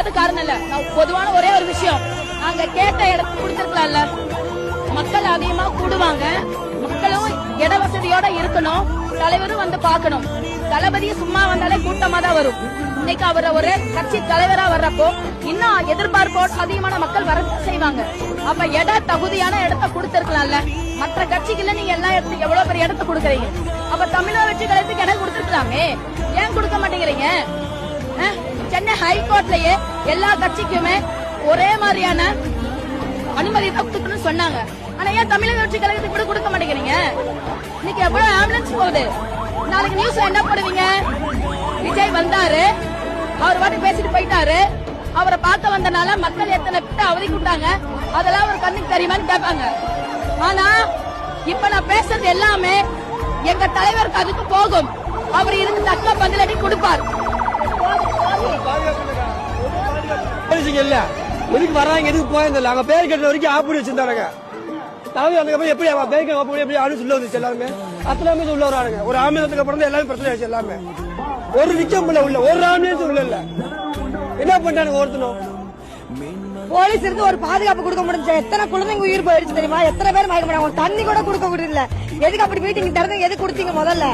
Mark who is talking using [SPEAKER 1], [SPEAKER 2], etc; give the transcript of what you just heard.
[SPEAKER 1] பார்த்து காரணம் இல்ல. நான் பொதுவான ஒரே ஒரு விஷயம், நாங்க கேட்ட இடத்தை கொடுத்திருக்கலாம்ல. மக்கள் அதிகமா கூடுவாங்க, மக்களும் இட வசதியோட இருக்கணும், தலைவரும் வந்து பாக்கணும். தளபதியும் சும்மா வந்தாலே கூட்டமா தான் வரும். இன்னைக்கு அவர் ஒரு கட்சி தலைவரா வர்றப்போ இன்னும் எதிர்பார்ப்போடு அதிகமான மக்கள் வர செய்வாங்க. அப்ப தகுதியான இடத்தை கொடுத்திருக்கலாம்ல. மற்ற கட்சிகள்ல நீங்க எல்லா இடத்துக்கு எவ்வளவு பெரிய இடத்தை கொடுக்கறீங்க. அப்ப தமிழக வெற்றி கழகத்துக்கு இடம் கொடுத்திருக்கலாமே, ஏன் கொடுக்க மாட்டேங்கிறீங்க? சென்னை ஹைகோர்ட்லயே எல்லா கட்சிக்குமே ஒரே மாதிரியான அனுமதி தான் கொடுக்கணும்னு சொன்னாங்க. ஆனா ஏன் தமிழக வெற்றி கழகத்துக்கு கூட கொடுக்க மாட்டேங்கிறீங்க? இன்னைக்கு எவ்வளவு ஆம்புலன்ஸ் போகுது. நாளைக்கு நியூஸ்ல என்ன போடுவீங்க? விஜய் வந்தாரு, அவர் வாட்டி பேசிட்டு போயிட்டாரு, அவரை பார்க்க வந்தனால மக்கள் எத்தனை பேர் அவதிக்கு விட்டாங்க, அதெல்லாம் ஒரு கண்ணுக்கு தெரியுமான்னு கேட்பாங்க. ஆனா இப்ப நான் பேசுறது எல்லாமே எங்க தலைவருக்கு அதுக்கு போகும். அவர் இருந்து தக்க பதிலடி கொடுப்பார்.
[SPEAKER 2] இல்ல எதுக்கு வர்றாங்க, எதுக்கு போயிருந்தல அங்க பேர் கேட்ட வரைக்கும் ஆப்படி வச்சிருந்தாங்க. தலைவர் அதுக்கப்புறம் எப்படி பேர் கேட்க எப்படி ஆளு சொல்ல வந்துச்சு. எல்லாருமே அத்தனை ஆம்புலன்ஸ் உள்ள வரானுங்க. ஒரு ஆம்புலன்ஸுக்கு அப்புறம் எல்லாமே பிரச்சனை ஆச்சு. எல்லாமே ஒரு நிச்சயம் உள்ள ஒரு ஆம்புலன்ஸ் உள்ள இல்ல. என்ன பண்றானுங்க ஒருத்தனும்?
[SPEAKER 3] போலீஸ் இருந்து ஒரு பாதுகாப்பு கொடுக்க முடிஞ்ச எத்தனை குழந்தைங்க உயிர் போயிடுச்சு தெரியுமா? எத்தனை பேர் மயக்க முடியாது. தண்ணி கூட கொடுக்க முடியல. எதுக்கு அப்படி மீட்டிங் திறந்து எதுக்கு கொடுத்தீங்க முதல்ல?